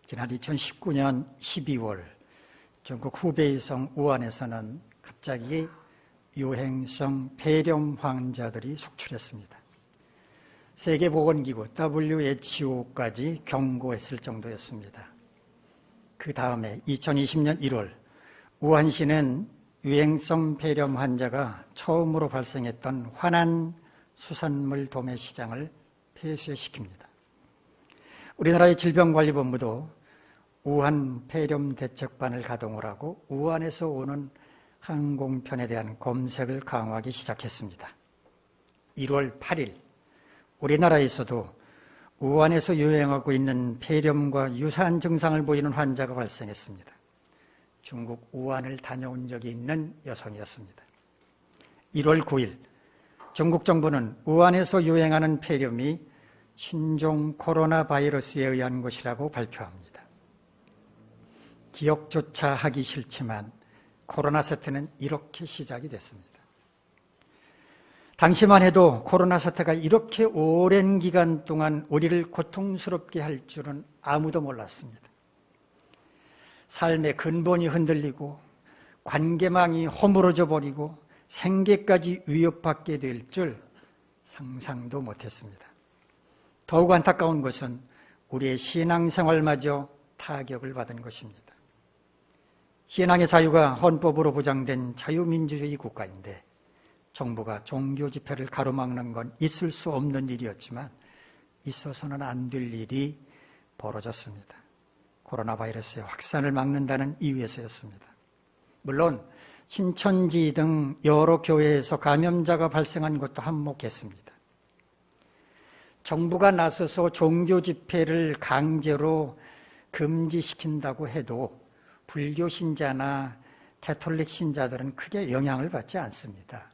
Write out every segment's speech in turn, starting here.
지난 2019년 12월 중국 후베이성 우한에서는 갑자기 유행성 폐렴 환자들이 속출했습니다. 세계보건기구 WHO까지 경고했을 정도였습니다. 그 다음에 2020년 1월 우한시는 유행성 폐렴 환자가 처음으로 발생했던 화난 수산물 도매 시장을 폐쇄시킵니다. 우리나라의 질병관리본부도 우한 폐렴 대책반을 가동을 하고 우한에서 오는 항공편에 대한 검색을 강화하기 시작했습니다. 1월 8일 우리나라에서도 우한에서 유행하고 있는 폐렴과 유사한 증상을 보이는 환자가 발생했습니다. 중국 우한을 다녀온 적이 있는 여성이었습니다. 1월 9일 중국 정부는 우한에서 유행하는 폐렴이 신종 코로나 바이러스에 의한 것이라고 발표합니다. 기억조차 하기 싫지만 코로나 사태는 이렇게 시작이 됐습니다. 당시만 해도 코로나 사태가 이렇게 오랜 기간 동안 우리를 고통스럽게 할 줄은 아무도 몰랐습니다. 삶의 근본이 흔들리고 관계망이 허물어져 버리고 생계까지 위협받게 될 줄 상상도 못했습니다. 더욱 안타까운 것은 우리의 신앙생활마저 타격을 받은 것입니다. 신앙의 자유가 헌법으로 보장된 자유민주주의 국가인데 정부가 종교 집회를 가로막는 건 있을 수 없는 일이었지만 있어서는 안 될 일이 벌어졌습니다. 코로나 바이러스의 확산을 막는다는 이유에서였습니다. 물론 신천지 등 여러 교회에서 감염자가 발생한 것도 한몫했습니다. 정부가 나서서 종교 집회를 강제로 금지시킨다고 해도 불교 신자나 가톨릭 신자들은 크게 영향을 받지 않습니다.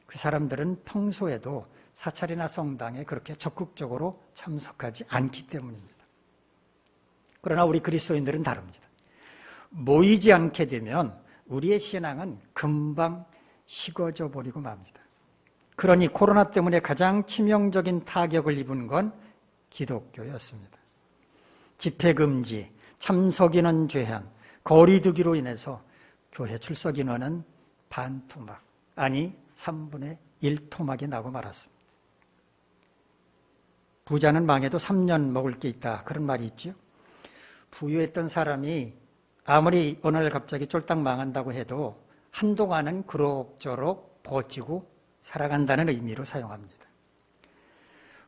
그 사람들은 평소에도 사찰이나 성당에 그렇게 적극적으로 참석하지 않기 때문입니다. 그러나 우리 그리스도인들은 다릅니다. 모이지 않게 되면 우리의 신앙은 금방 식어져 버리고 맙니다. 그러니 코로나 때문에 가장 치명적인 타격을 입은 건 기독교였습니다. 집회 금지, 참석 인원 제한, 거리 두기로 인해서 교회 출석 인원은 반토막, 아니 3분의 1토막이 나고 말았습니다. 부자는 망해도 3년 먹을 게 있다, 그런 말이 있죠. 부유했던 사람이 아무리 어느 날 갑자기 쫄딱 망한다고 해도 한동안은 그럭저럭 버티고 살아간다는 의미로 사용합니다.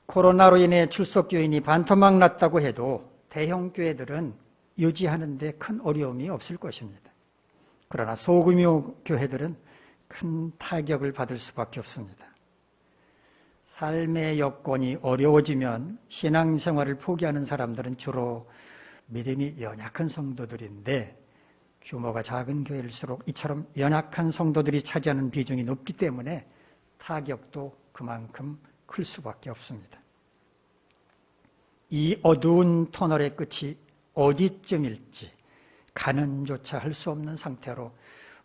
코로나로 인해 출석 교인이 반토막 났다고 해도 대형 교회들은 유지하는 데 큰 어려움이 없을 것입니다. 그러나 소규모 교회들은 큰 타격을 받을 수밖에 없습니다. 삶의 여건이 어려워지면 신앙생활을 포기하는 사람들은 주로 믿음이 연약한 성도들인데 규모가 작은 교회일수록 이처럼 연약한 성도들이 차지하는 비중이 높기 때문에 타격도 그만큼 클 수밖에 없습니다. 이 어두운 터널의 끝이 어디쯤일지 가늠조차 할 수 없는 상태로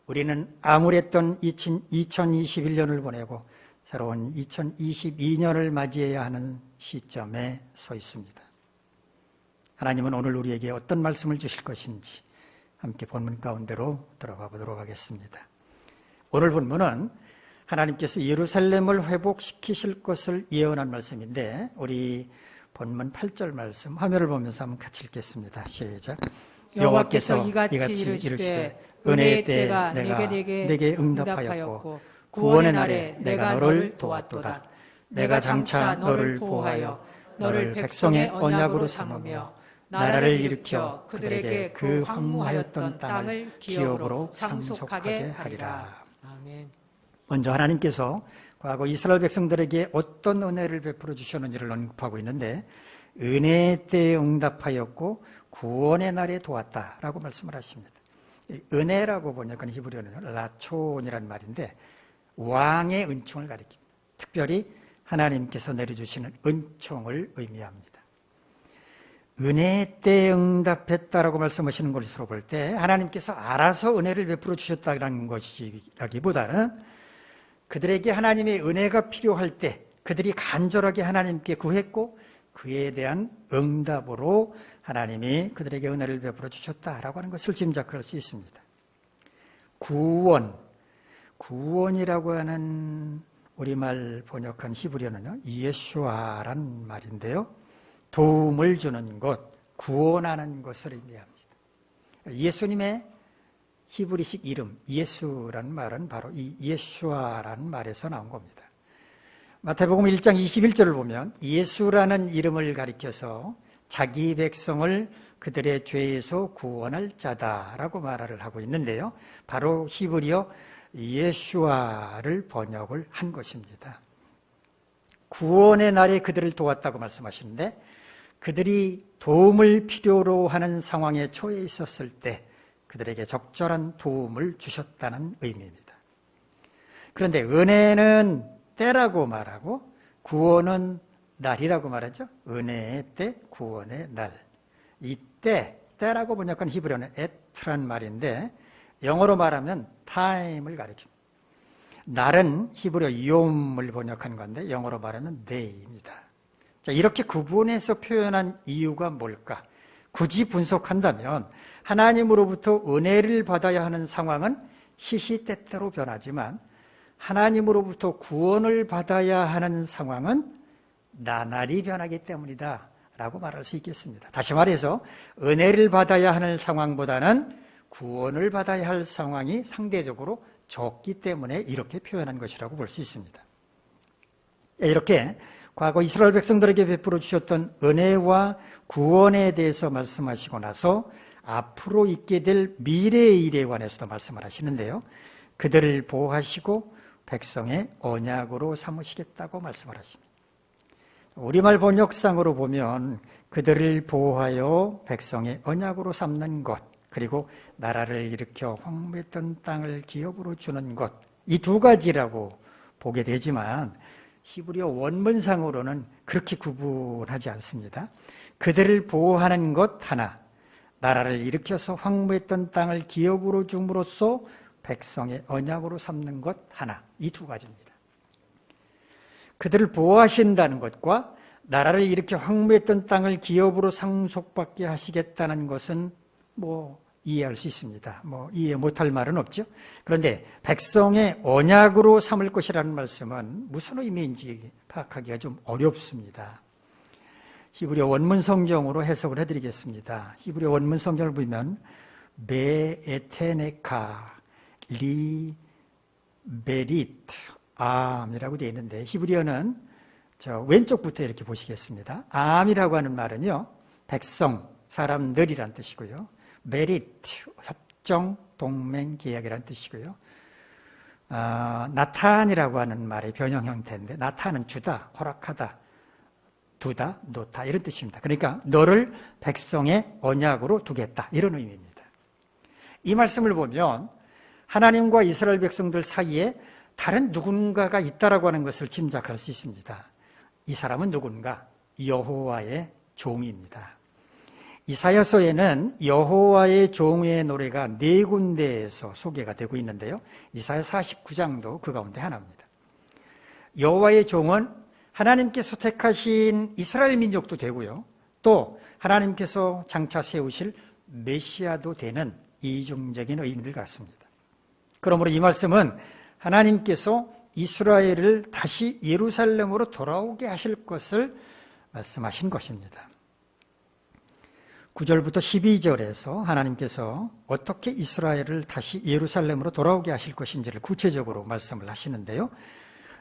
우리는 암울했던 2021년을 보내고 새로운 2022년을 맞이해야 하는 시점에 서 있습니다. 하나님은 오늘 우리에게 어떤 말씀을 주실 것인지 함께 본문 가운데로 들어가 보도록 하겠습니다. 오늘 본문은 하나님께서 예루살렘을 회복시키실 것을 예언한 말씀인데 우리 본문 8절 말씀 화면을 보면서 한번 같이 읽겠습니다. 시작. 여호와께서 이같이 이르시되 은혜의 때가 내게 응답하였고 구원의 날에 내가 너를 도왔도다. 내가 장차 너를 보호하여 너를 백성의 언약으로 삼으며 나라를 일으켜 그들에게 그 황무하였던 땅을 기업으로 상속하게 하리라. 아멘. 먼저 하나님께서 과거 이스라엘 백성들에게 어떤 은혜를 베풀어 주셨는지를 언급하고 있는데 은혜의 때에 응답하였고 구원의 날에 도왔다라고 말씀을 하십니다. 은혜라고 보니까 히브리어는 라촌이라는 말인데 왕의 은총을 가리킵니다. 특별히 하나님께서 내려주시는 은총을 의미합니다. 은혜의 때에 응답했다라고 말씀하시는 것으로 볼 때 하나님께서 알아서 은혜를 베풀어 주셨다는 것이라기보다는 그들에게 하나님의 은혜가 필요할 때 그들이 간절하게 하나님께 구했고 그에 대한 응답으로 하나님이 그들에게 은혜를 베풀어 주셨다라고 하는 것을 짐작할 수 있습니다. 구원이라고 하는 우리말 번역한 히브리어는요, 예수아란 말인데요. 도움을 주는 것, 구원하는 것을 의미합니다. 예수님의 히브리식 이름 예수라는 말은 바로 이 예수아라는 말에서 나온 겁니다. 마태복음 1장 21절을 보면 예수라는 이름을 가리켜서 자기 백성을 그들의 죄에서 구원할 자다라고 말을 하고 있는데요. 바로 히브리어 예수아를 번역을 한 것입니다. 구원의 날에 그들을 도왔다고 말씀하시는데 그들이 도움을 필요로 하는 상황에 처해 있었을 때 그들에게 적절한 도움을 주셨다는 의미입니다. 그런데 은혜는 때라고 말하고 구원은 날이라고 말하죠. 은혜의 때, 구원의 날. 이 때라고 번역한 히브리어는 에트란 말인데 영어로 말하면 time을 가리킵니다. 날은 히브리어 yom을 번역한 건데 영어로 말하면 day입니다. 자, 이렇게 구분해서 표현한 이유가 뭘까? 굳이 분석한다면 하나님으로부터 은혜를 받아야 하는 상황은 시시때때로 변하지만 하나님으로부터 구원을 받아야 하는 상황은 나날이 변하기 때문이다 라고 말할 수 있겠습니다. 다시 말해서 은혜를 받아야 하는 상황보다는 구원을 받아야 할 상황이 상대적으로 적기 때문에 이렇게 표현한 것이라고 볼 수 있습니다. 이렇게 과거 이스라엘 백성들에게 베풀어 주셨던 은혜와 구원에 대해서 말씀하시고 나서 앞으로 있게 될 미래의 일에 관해서도 말씀을 하시는데요. 그들을 보호하시고 백성의 언약으로 삼으시겠다고 말씀을 하십니다. 우리말 번역상으로 보면 그들을 보호하여 백성의 언약으로 삼는 것, 그리고 나라를 일으켜 황무했던 땅을 기업으로 주는 것, 이 두 가지라고 보게 되지만 히브리어 원문상으로는 그렇게 구분하지 않습니다. 그들을 보호하는 것 하나, 나라를 일으켜서 황무했던 땅을 기업으로 줌으로써 백성의 언약으로 삼는 것 하나, 이 두 가지입니다. 그들을 보호하신다는 것과 나라를 일으켜 황무했던 땅을 기업으로 상속받게 하시겠다는 것은 이해할 수 있습니다. 이해 못할 말은 없죠. 그런데 백성의 언약으로 삼을 것이라는 말씀은 무슨 의미인지 파악하기가 좀 어렵습니다. 히브리어 원문 성경으로 해석을 해드리겠습니다. 히브리어 원문 성경을 보면 베에테네카 리 베리트 암이라고 되어 있는데 히브리어는 저 왼쪽부터 이렇게 보시겠습니다. 암이라고 하는 말은요, 백성, 사람들이란 뜻이고요. 메리트, 협정, 동맹, 계약이란 뜻이고요. 나탄이라고 하는 말의 변형 형태인데 나탄은 주다, 허락하다, 두다, 놓다 이런 뜻입니다. 그러니까 너를 백성의 언약으로 두겠다 이런 의미입니다. 이 말씀을 보면 하나님과 이스라엘 백성들 사이에 다른 누군가가 있다라고 하는 것을 짐작할 수 있습니다. 이 사람은 누군가? 여호와의 종입니다. 이사야서에는 여호와의 종의 노래가 4군데에서 소개가 되고 있는데요. 이사야 49장도 그 가운데 하나입니다. 여호와의 종은 하나님께서 택하신 이스라엘 민족도 되고요. 또 하나님께서 장차 세우실 메시아도 되는 이중적인 의미를 갖습니다. 그러므로 이 말씀은 하나님께서 이스라엘을 다시 예루살렘으로 돌아오게 하실 것을 말씀하신 것입니다. 9절부터 12절에서 하나님께서 어떻게 이스라엘을 다시 예루살렘으로 돌아오게 하실 것인지를 구체적으로 말씀을 하시는데요.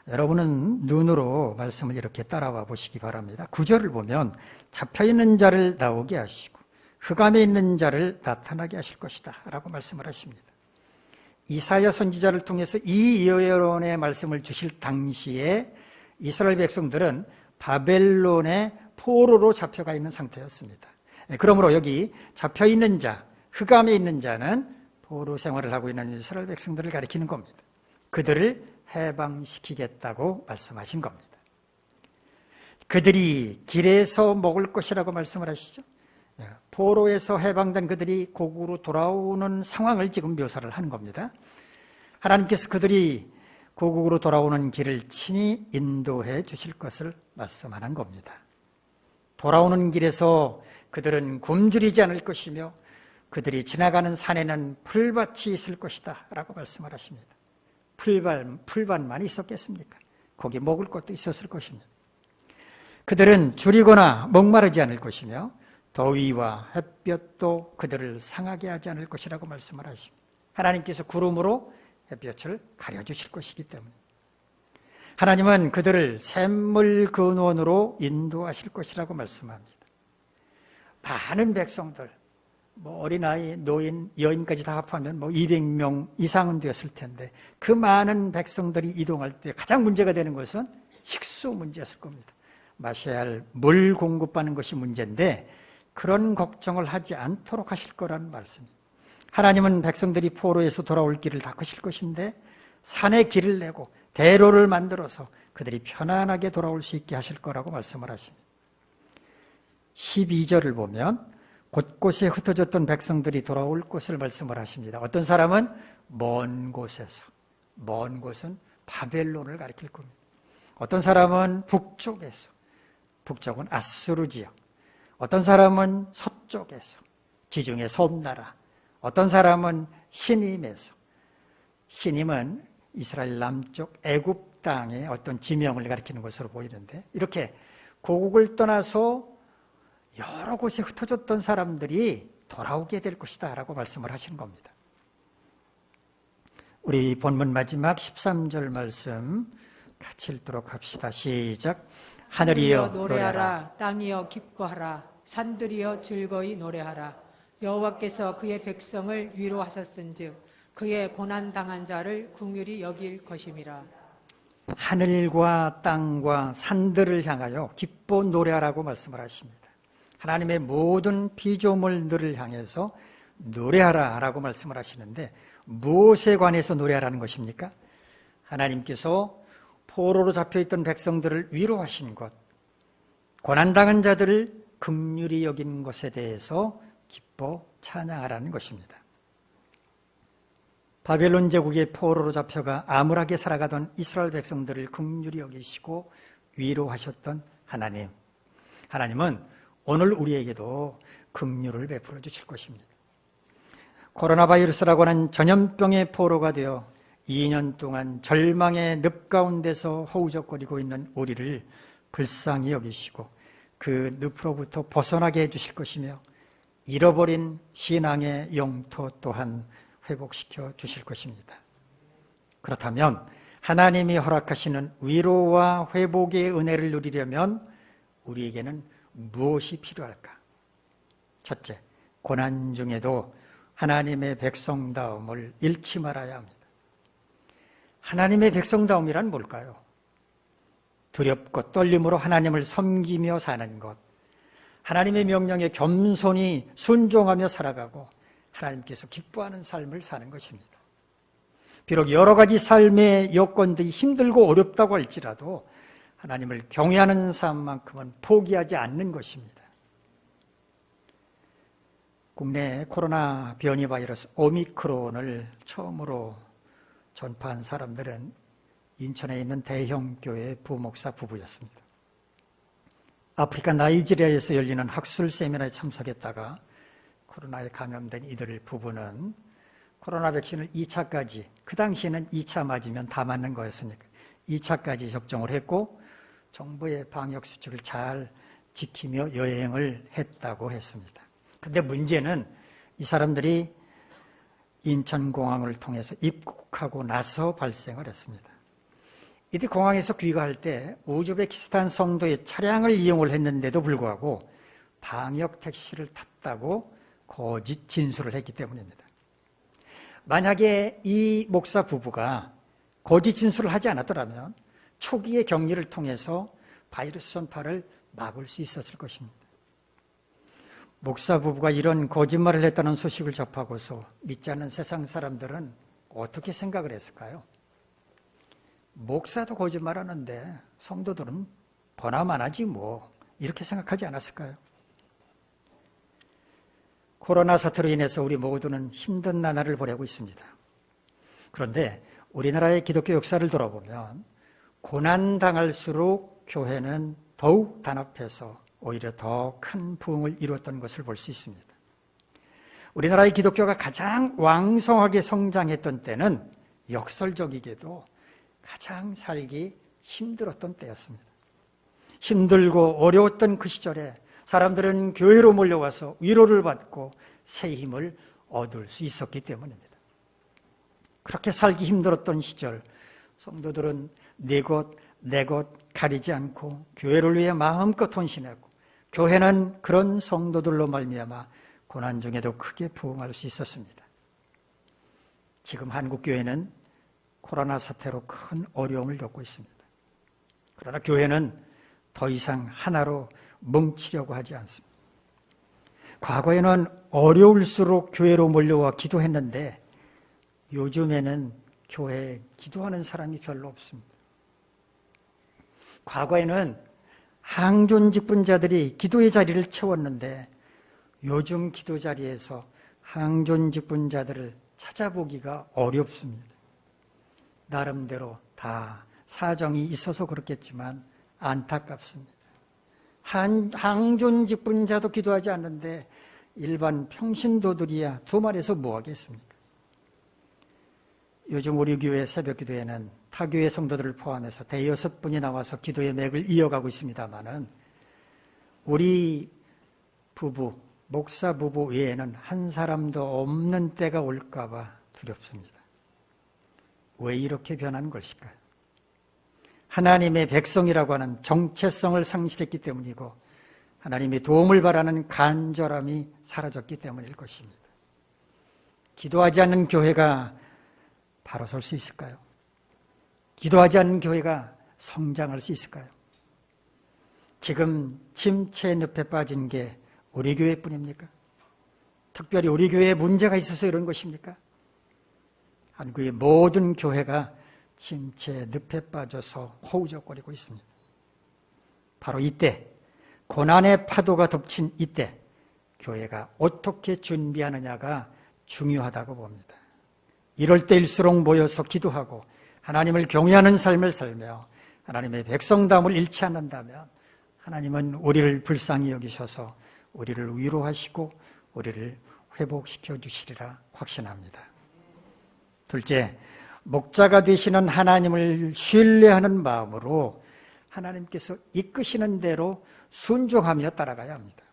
여러분은 눈으로 말씀을 이렇게 따라와 보시기 바랍니다. 9절을 보면 잡혀있는 자를 나오게 하시고 흑암에 있는 자를 나타나게 하실 것이다 라고 말씀을 하십니다. 이사야 선지자를 통해서 이 예언의 말씀을 주실 당시에 이스라엘 백성들은 바벨론의 포로로 잡혀가 있는 상태였습니다. 그러므로 여기 잡혀있는 자, 흑암에 있는 자는 포로 생활을 하고 있는 이스라엘 백성들을 가리키는 겁니다. 그들을 해방시키겠다고 말씀하신 겁니다. 그들이 길에서 먹을 것이라고 말씀을 하시죠. 포로에서 해방된 그들이 고국으로 돌아오는 상황을 지금 묘사를 하는 겁니다. 하나님께서 그들이 고국으로 돌아오는 길을 친히 인도해 주실 것을 말씀하는 겁니다. 돌아오는 길에서 그들은 굶주리지 않을 것이며 그들이 지나가는 산에는 풀밭이 있을 것이다 라고 말씀을 하십니다. 풀밭만 있었겠습니까? 거기 먹을 것도 있었을 것입니다. 그들은 줄이거나 목마르지 않을 것이며 더위와 햇볕도 그들을 상하게 하지 않을 것이라고 말씀을 하십니다. 하나님께서 구름으로 햇볕을 가려주실 것이기 때문에 하나님은 그들을 샘물 근원으로 인도하실 것이라고 말씀합니다. 많은 백성들, 어린아이, 노인, 여인까지 다 합하면 200명 이상은 되었을 텐데 그 많은 백성들이 이동할 때 가장 문제가 되는 것은 식수 문제였을 겁니다. 마셔야 할 물 공급받는 것이 문제인데 그런 걱정을 하지 않도록 하실 거라는 말씀입니다. 하나님은 백성들이 포로에서 돌아올 길을 닦으실 것인데 산에 길을 내고 대로를 만들어서 그들이 편안하게 돌아올 수 있게 하실 거라고 말씀을 하십니다. 12절을 보면 곳곳에 흩어졌던 백성들이 돌아올 것을 말씀을 하십니다. 어떤 사람은 먼 곳에서, 먼 곳은 바벨론을 가리킬 겁니다. 어떤 사람은 북쪽에서, 북쪽은 아수르 지역, 어떤 사람은 서쪽에서, 지중해 섬나라, 어떤 사람은 시님에서, 시님은 이스라엘 남쪽 애굽 땅의 어떤 지명을 가리키는 것으로 보이는데 이렇게 고국을 떠나서 여러 곳에 흩어졌던 사람들이 돌아오게 될 것이다 라고 말씀을 하시는 겁니다. 우리 본문 마지막 13절 말씀 같이 읽도록 합시다. 시작. 하늘이여 노래하라. 땅이여 기뻐하라. 산들이여 즐거이 노래하라. 여호와께서 그의 백성을 위로하셨은즉 그의 고난당한 자를 긍휼히 여길 것임이라. 하늘과 땅과 산들을 향하여 기뻐 노래하라고 말씀을 하십니다. 하나님의 모든 피조물들을 향해서 노래하라 라고 말씀을 하시는데 무엇에 관해서 노래하라는 것입니까? 하나님께서 포로로 잡혀있던 백성들을 위로하신 것, 고난당한 자들을 긍휼히 여긴 것에 대해서 기뻐 찬양하라는 것입니다. 바벨론 제국의 포로로 잡혀가 암울하게 살아가던 이스라엘 백성들을 긍휼히 여기시고 위로하셨던 하나님, 하나님은 오늘 우리에게도 긍휼을 베풀어 주실 것입니다. 코로나 바이러스라고 하는 전염병의 포로가 되어 2년 동안 절망의 늪 가운데서 허우적거리고 있는 우리를 불쌍히 여기시고 그 늪으로부터 벗어나게 해주실 것이며 잃어버린 신앙의 영토 또한 회복시켜 주실 것입니다. 그렇다면 하나님이 허락하시는 위로와 회복의 은혜를 누리려면 우리에게는 무엇이 필요할까? 첫째, 고난 중에도 하나님의 백성다움을 잃지 말아야 합니다. 하나님의 백성다움이란 뭘까요? 두렵고 떨림으로 하나님을 섬기며 사는 것, 하나님의 명령에 겸손히 순종하며 살아가고 하나님께서 기뻐하는 삶을 사는 것입니다. 비록 여러 가지 삶의 여건들이 힘들고 어렵다고 할지라도 하나님을 경외하는 삶만큼은 포기하지 않는 것입니다. 국내 코로나 변이 바이러스 오미크론을 처음으로 전파한 사람들은 인천에 있는 대형 교회 부목사 부부였습니다. 아프리카 나이지리아에서 열리는 학술 세미나에 참석했다가 코로나에 감염된 이들 부부는 코로나 백신을 2차까지, 그 당시에는 2차 맞으면 다 맞는 거였으니까 2차까지 접종을 했고 정부의 방역수칙을 잘 지키며 여행을 했다고 했습니다. 그런데 문제는 이 사람들이 인천공항을 통해서 입국하고 나서 발생을 했습니다. 이들 공항에서 귀가할 때 우즈베키스탄 성도의 차량을 이용을 했는데도 불구하고 방역 택시를 탔다고 거짓 진술을 했기 때문입니다. 만약에 이 목사 부부가 거짓 진술을 하지 않았더라면 초기의 격리를 통해서 바이러스 전파를 막을 수 있었을 것입니다. 목사 부부가 이런 거짓말을 했다는 소식을 접하고서 믿지 않는 세상 사람들은 어떻게 생각을 했을까요? 목사도 거짓말하는데 성도들은 보나마나지 뭐, 이렇게 생각하지 않았을까요? 코로나 사태로 인해서 우리 모두는 힘든 나날을 보내고 있습니다. 그런데 우리나라의 기독교 역사를 돌아보면 고난당할수록 교회는 더욱 단합해서 오히려 더 큰 부흥을 이루었던 것을 볼 수 있습니다. 우리나라의 기독교가 가장 왕성하게 성장했던 때는 역설적이게도 가장 살기 힘들었던 때였습니다. 힘들고 어려웠던 그 시절에 사람들은 교회로 몰려와서 위로를 받고 새 힘을 얻을 수 있었기 때문입니다. 그렇게 살기 힘들었던 시절 성도들은 네 곳, 내 곳 가리지 않고 교회를 위해 마음껏 헌신하고 교회는 그런 성도들로 말미암아 고난 중에도 크게 부흥할 수 있었습니다. 지금 한국 교회는 코로나 사태로 큰 어려움을 겪고 있습니다. 그러나 교회는 더 이상 하나로 뭉치려고 하지 않습니다. 과거에는 어려울수록 교회로 몰려와 기도했는데 요즘에는 교회에 기도하는 사람이 별로 없습니다. 과거에는 항존 직분자들이 기도의 자리를 채웠는데 요즘 기도 자리에서 항존 직분자들을 찾아보기가 어렵습니다. 나름대로 다 사정이 있어서 그렇겠지만 안타깝습니다. 항존 직분자도 기도하지 않는데 일반 평신도들이야 두말해서 뭐 하겠습니까? 요즘 우리 교회 새벽기도회는 타교회 성도들을 포함해서 대여섯 분이 나와서 기도의 맥을 이어가고 있습니다마는 우리 부부, 목사 부부 외에는 한 사람도 없는 때가 올까 봐 두렵습니다. 왜 이렇게 변한 것일까요? 하나님의 백성이라고 하는 정체성을 상실했기 때문이고 하나님의 도움을 바라는 간절함이 사라졌기 때문일 것입니다. 기도하지 않는 교회가 바로 설 수 있을까요? 기도하지 않는 교회가 성장할 수 있을까요? 지금 침체 늪에 빠진 게 우리 교회뿐입니까? 특별히 우리 교회에 문제가 있어서 이런 것입니까? 한국의 모든 교회가 침체 늪에 빠져서 허우적거리고 있습니다. 바로 이때 고난의 파도가 덮친 이때 교회가 어떻게 준비하느냐가 중요하다고 봅니다. 이럴 때일수록 모여서 기도하고 하나님을 경외하는 삶을 살며 하나님의 백성담을 잃지 않는다면 하나님은 우리를 불쌍히 여기셔서 우리를 위로하시고 우리를 회복시켜 주시리라 확신합니다. 둘째, 목자가 되시는 하나님을 신뢰하는 마음으로 하나님께서 이끄시는 대로 순종하며 따라가야 합니다.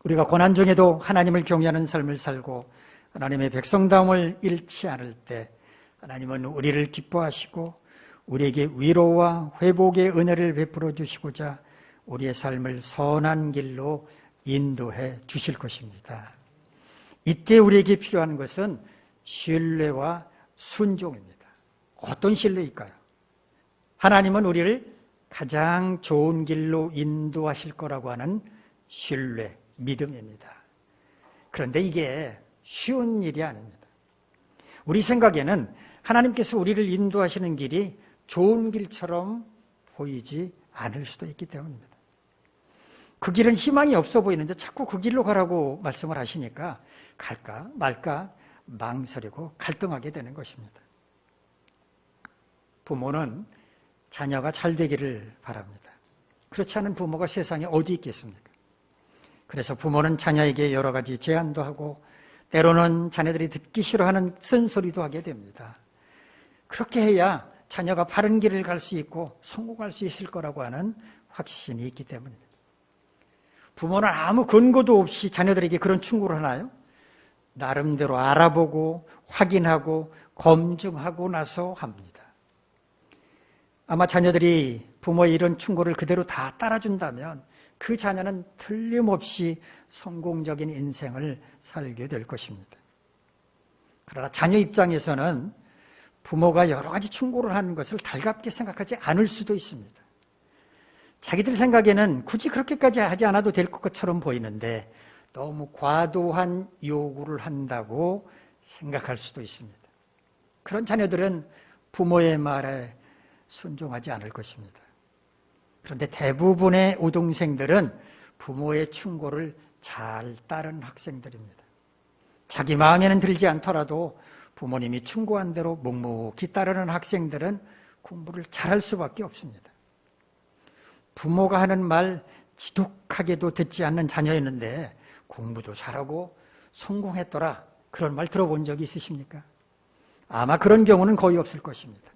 우리가 고난 중에도 하나님을 경외하는 삶을 살고 하나님의 백성다움을 잃지 않을 때 하나님은 우리를 기뻐하시고 우리에게 위로와 회복의 은혜를 베풀어 주시고자 우리의 삶을 선한 길로 인도해 주실 것입니다. 이때 우리에게 필요한 것은 신뢰와 순종입니다. 어떤 신뢰일까요? 하나님은 우리를 가장 좋은 길로 인도하실 거라고 하는 신뢰, 믿음입니다. 그런데 이게 쉬운 일이 아닙니다. 우리 생각에는 하나님께서 우리를 인도하시는 길이 좋은 길처럼 보이지 않을 수도 있기 때문입니다. 그 길은 희망이 없어 보이는데 자꾸 그 길로 가라고 말씀을 하시니까 갈까 말까 망설이고 갈등하게 되는 것입니다. 부모는 자녀가 잘 되기를 바랍니다. 그렇지 않은 부모가 세상에 어디 있겠습니까? 그래서 부모는 자녀에게 여러 가지 제안도 하고 때로는 자녀들이 듣기 싫어하는 쓴소리도 하게 됩니다. 그렇게 해야 자녀가 바른 길을 갈 수 있고 성공할 수 있을 거라고 하는 확신이 있기 때문입니다. 부모는 아무 근거도 없이 자녀들에게 그런 충고를 하나요? 나름대로 알아보고 확인하고 검증하고 나서 합니다. 아마 자녀들이 부모의 이런 충고를 그대로 다 따라준다면 그 자녀는 틀림없이 성공적인 인생을 살게 될 것입니다. 그러나 자녀 입장에서는 부모가 여러 가지 충고를 하는 것을 달갑게 생각하지 않을 수도 있습니다. 자기들 생각에는 굳이 그렇게까지 하지 않아도 될 것처럼 보이는데 너무 과도한 요구를 한다고 생각할 수도 있습니다. 그런 자녀들은 부모의 말에 순종하지 않을 것입니다. 그런데 대부분의 우등생들은 부모의 충고를 잘 따른 학생들입니다. 자기 마음에는 들지 않더라도 부모님이 충고한 대로 묵묵히 따르는 학생들은 공부를 잘할 수밖에 없습니다. 부모가 하는 말 지독하게도 듣지 않는 자녀였는데 공부도 잘하고 성공했더라. 그런 말 들어본 적이 있으십니까? 아마 그런 경우는 거의 없을 것입니다.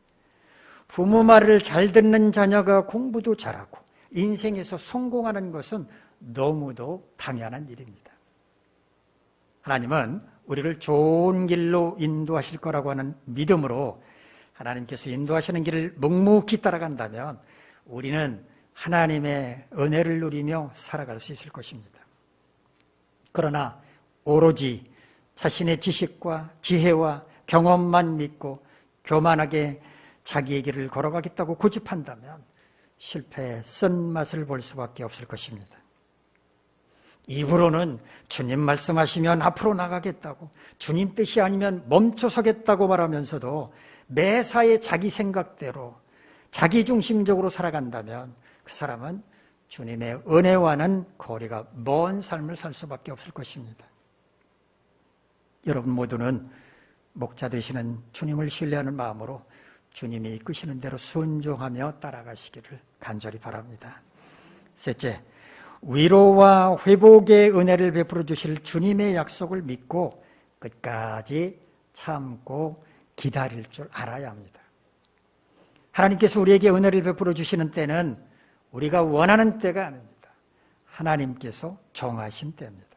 부모 말을 잘 듣는 자녀가 공부도 잘하고 인생에서 성공하는 것은 너무도 당연한 일입니다. 하나님은 우리를 좋은 길로 인도하실 거라고 하는 믿음으로 하나님께서 인도하시는 길을 묵묵히 따라간다면 우리는 하나님의 은혜를 누리며 살아갈 수 있을 것입니다. 그러나 오로지 자신의 지식과 지혜와 경험만 믿고 교만하게 자기의 길을 걸어가겠다고 고집한다면 실패의 쓴맛을 볼 수밖에 없을 것입니다. 입으로는 주님 말씀하시면 앞으로 나가겠다고, 주님 뜻이 아니면 멈춰서겠다고 말하면서도 매사에 자기 생각대로 자기중심적으로 살아간다면 그 사람은 주님의 은혜와는 거리가 먼 삶을 살 수밖에 없을 것입니다. 여러분 모두는 목자 되시는 주님을 신뢰하는 마음으로 주님이 이끄시는 대로 순종하며 따라가시기를 간절히 바랍니다. 셋째, 위로와 회복의 은혜를 베풀어 주실 주님의 약속을 믿고 끝까지 참고 기다릴 줄 알아야 합니다. 하나님께서 우리에게 은혜를 베풀어 주시는 때는 우리가 원하는 때가 아닙니다. 하나님께서 정하신 때입니다.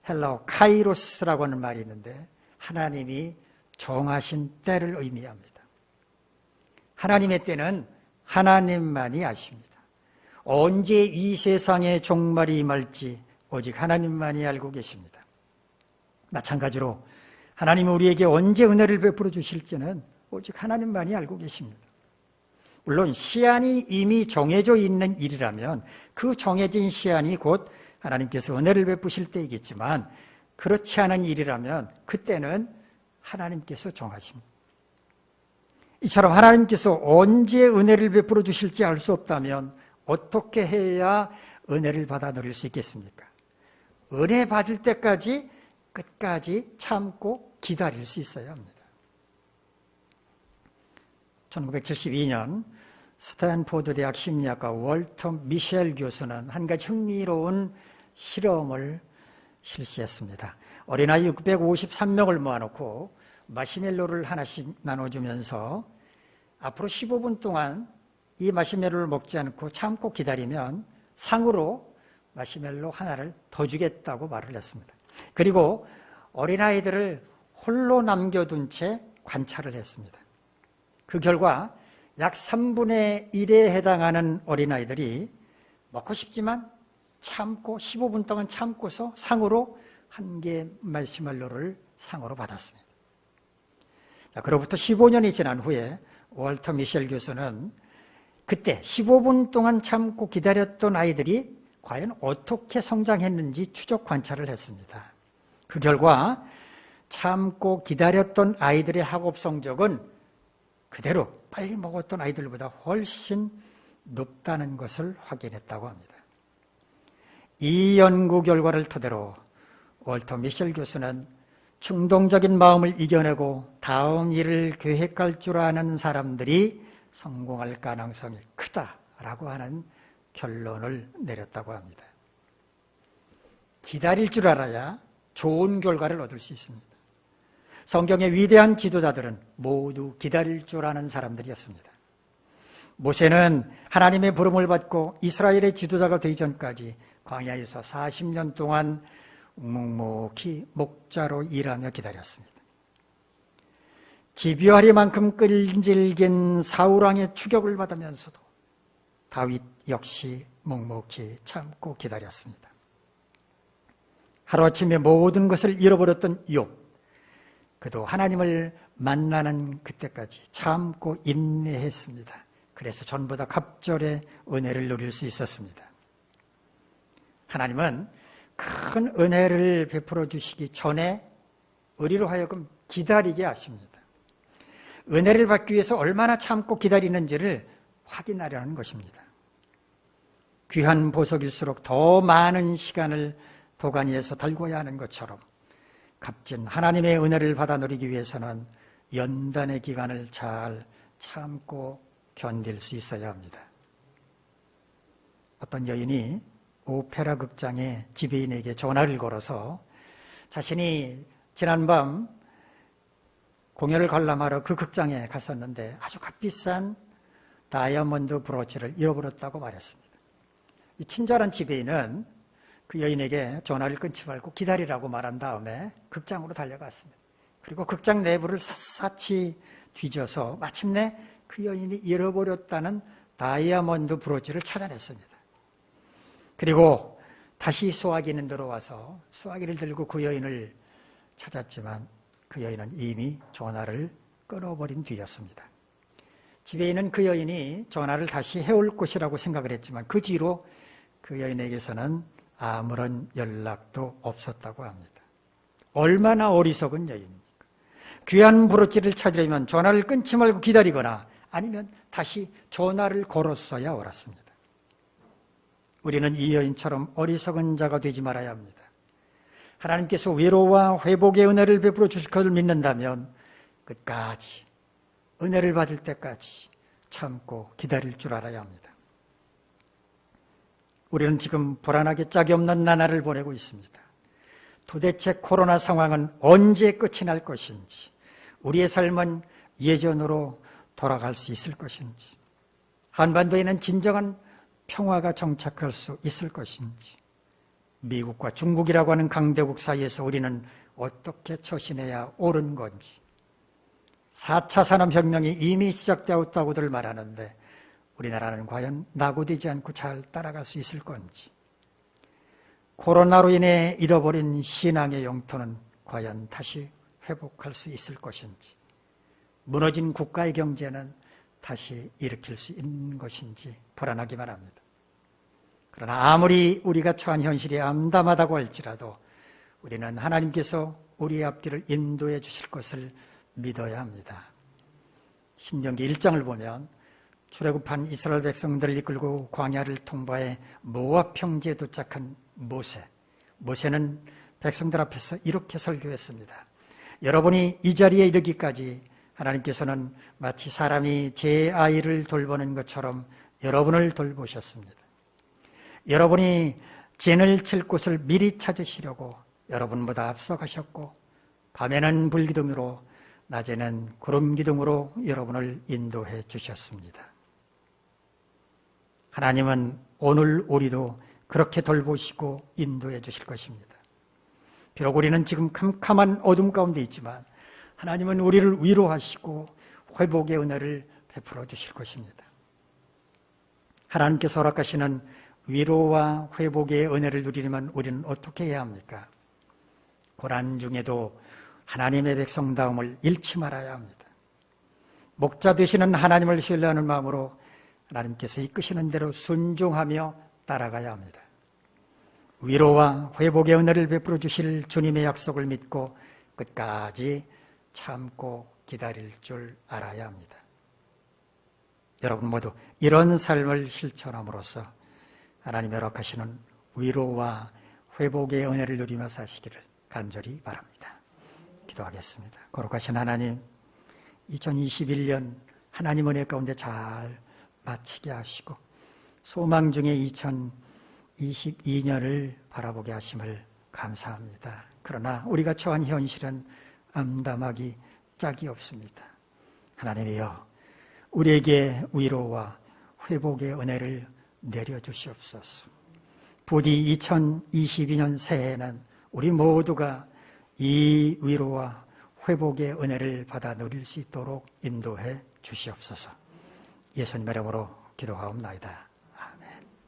헬라어 카이로스라고 하는 말이 있는데 하나님이 정하신 때를 의미합니다. 하나님의 때는 하나님만이 아십니다. 언제 이 세상의 종말이 임할지 오직 하나님만이 알고 계십니다. 마찬가지로 하나님은 우리에게 언제 은혜를 베풀어 주실지는 오직 하나님만이 알고 계십니다. 물론 시한이 이미 정해져 있는 일이라면 그 정해진 시한이 곧 하나님께서 은혜를 베푸실 때이겠지만 그렇지 않은 일이라면 그때는 하나님께서 정하십니다. 이처럼 하나님께서 언제 은혜를 베풀어 주실지 알 수 없다면 어떻게 해야 은혜를 받아 누릴 수 있겠습니까? 은혜 받을 때까지 끝까지 참고 기다릴 수 있어야 합니다. 1972년 스탠포드 대학 심리학과 월터 미셸 교수는 한 가지 흥미로운 실험을 실시했습니다. 어린아이 653명을 모아놓고 마시멜로를 하나씩 나눠주면서 앞으로 15분 동안 이 마시멜로를 먹지 않고 참고 기다리면 상으로 마시멜로 하나를 더 주겠다고 말을 했습니다. 그리고 어린아이들을 홀로 남겨둔 채 관찰을 했습니다. 그 결과 약 3분의 1에 해당하는 어린아이들이 먹고 싶지만 참고 15분 동안 참고서 상으로 한 개의 마시멜로를 상으로 받았습니다. 자, 그로부터 15년이 지난 후에 월터 미셸 교수는 그때 15분 동안 참고 기다렸던 아이들이 과연 어떻게 성장했는지 추적 관찰을 했습니다. 그 결과 참고 기다렸던 아이들의 학업 성적은 그대로 빨리 먹었던 아이들보다 훨씬 높다는 것을 확인했다고 합니다. 이 연구 결과를 토대로 월터 미셸 교수는 충동적인 마음을 이겨내고 다음 일을 계획할 줄 아는 사람들이 성공할 가능성이 크다라고 하는 결론을 내렸다고 합니다. 기다릴 줄 알아야 좋은 결과를 얻을 수 있습니다. 성경의 위대한 지도자들은 모두 기다릴 줄 아는 사람들이었습니다. 모세는 하나님의 부름을 받고 이스라엘의 지도자가 되기 전까지 광야에서 40년 동안 묵묵히 목자로 일하며 기다렸습니다. 집요하리만큼 끈질긴 사울왕의 추격을 받으면서도 다윗 역시 묵묵히 참고 기다렸습니다. 하루아침에 모든 것을 잃어버렸던 욥, 그도 하나님을 만나는 그때까지 참고 인내했습니다. 그래서 전보다 갑절의 은혜를 누릴 수 있었습니다. 하나님은 큰 은혜를 베풀어 주시기 전에 우리로 하여금 기다리게 하십니다. 은혜를 받기 위해서 얼마나 참고 기다리는지를 확인하려는 것입니다. 귀한 보석일수록 더 많은 시간을 도가니에서 달궈야 하는 것처럼 값진 하나님의 은혜를 받아 누리기 위해서는 연단의 기간을 잘 참고 견딜 수 있어야 합니다. 어떤 여인이 오페라 극장의 지배인에게 전화를 걸어서 자신이 지난밤 공연을 관람하러 그 극장에 갔었는데 아주 값비싼 다이아몬드 브로치를 잃어버렸다고 말했습니다. 이 친절한 지배인은 그 여인에게 전화를 끊지 말고 기다리라고 말한 다음에 극장으로 달려갔습니다. 그리고 극장 내부를 샅샅이 뒤져서 마침내 그 여인이 잃어버렸다는 다이아몬드 브로치를 찾아냈습니다. 그리고 다시 수화기는 들어와서 수화기를 들고 그 여인을 찾았지만 그 여인은 이미 전화를 끊어버린 뒤였습니다. 지배인은 그 여인이 전화를 다시 해올 것이라고 생각을 했지만 그 뒤로 그 여인에게서는 아무런 연락도 없었다고 합니다. 얼마나 어리석은 여인입니까? 귀한 브로치를 찾으려면 전화를 끊지 말고 기다리거나 아니면 다시 전화를 걸었어야 옳았습니다. 우리는 이 여인처럼 어리석은 자가 되지 말아야 합니다. 하나님께서 위로와 회복의 은혜를 베풀어 주실 것을 믿는다면 끝까지 은혜를 받을 때까지 참고 기다릴 줄 알아야 합니다. 우리는 지금 불안하게 짝이 없는 나날을 보내고 있습니다. 도대체 코로나 상황은 언제 끝이 날 것인지, 우리의 삶은 예전으로 돌아갈 수 있을 것인지, 한반도에는 진정한 평화가 정착할 수 있을 것인지, 미국과 중국이라고 하는 강대국 사이에서 우리는 어떻게 처신해야 옳은 건지, 4차 산업혁명이 이미 시작되었다고들 말하는데 우리나라는 과연 낙오되지 않고 잘 따라갈 수 있을 건지, 코로나로 인해 잃어버린 신앙의 영토는 과연 다시 회복할 수 있을 것인지, 무너진 국가의 경제는 다시 일으킬 수 있는 것인지 불안하기만 합니다. 그러나 아무리 우리가 처한 현실이 암담하다고 할지라도 우리는 하나님께서 우리의 앞길을 인도해 주실 것을 믿어야 합니다. 신명기 1장을 보면 출애굽한 이스라엘 백성들을 이끌고 광야를 통과해 모압 평지에 도착한 모세는 백성들 앞에서 이렇게 설교했습니다. 여러분이 이 자리에 이르기까지 하나님께서는 마치 사람이 제 아이를 돌보는 것처럼 여러분을 돌보셨습니다. 여러분이 진을 칠 곳을 미리 찾으시려고 여러분보다 앞서가셨고, 밤에는 불기둥으로 낮에는 구름기둥으로 여러분을 인도해 주셨습니다. 하나님은 오늘 우리도 그렇게 돌보시고 인도해 주실 것입니다. 비록 우리는 지금 캄캄한 어둠 가운데 있지만 하나님은 우리를 위로하시고 회복의 은혜를 베풀어 주실 것입니다. 하나님께서 허락하시는 위로와 회복의 은혜를 누리려면 우리는 어떻게 해야 합니까? 고난 중에도 하나님의 백성다움을 잃지 말아야 합니다. 목자 되시는 하나님을 신뢰하는 마음으로 하나님께서 이끄시는 대로 순종하며 따라가야 합니다. 위로와 회복의 은혜를 베풀어 주실 주님의 약속을 믿고 끝까지 참고 기다릴 줄 알아야 합니다. 여러분 모두 이런 삶을 실천함으로써 하나님이 허락하시는 위로와 회복의 은혜를 누리며 사시기를 간절히 바랍니다. 기도하겠습니다. 거룩하신 하나님, 2021년 하나님 은혜 가운데 잘 마치게 하시고 소망 중에 2022년을 바라보게 하심을 감사합니다. 그러나 우리가 처한 현실은 암담하기 짝이 없습니다. 하나님이여, 우리에게 위로와 회복의 은혜를 내려주시옵소서. 부디 2022년 새해에는 우리 모두가 이 위로와 회복의 은혜를 받아 누릴 수 있도록 인도해 주시옵소서. 예수님의 이름으로 기도하옵나이다.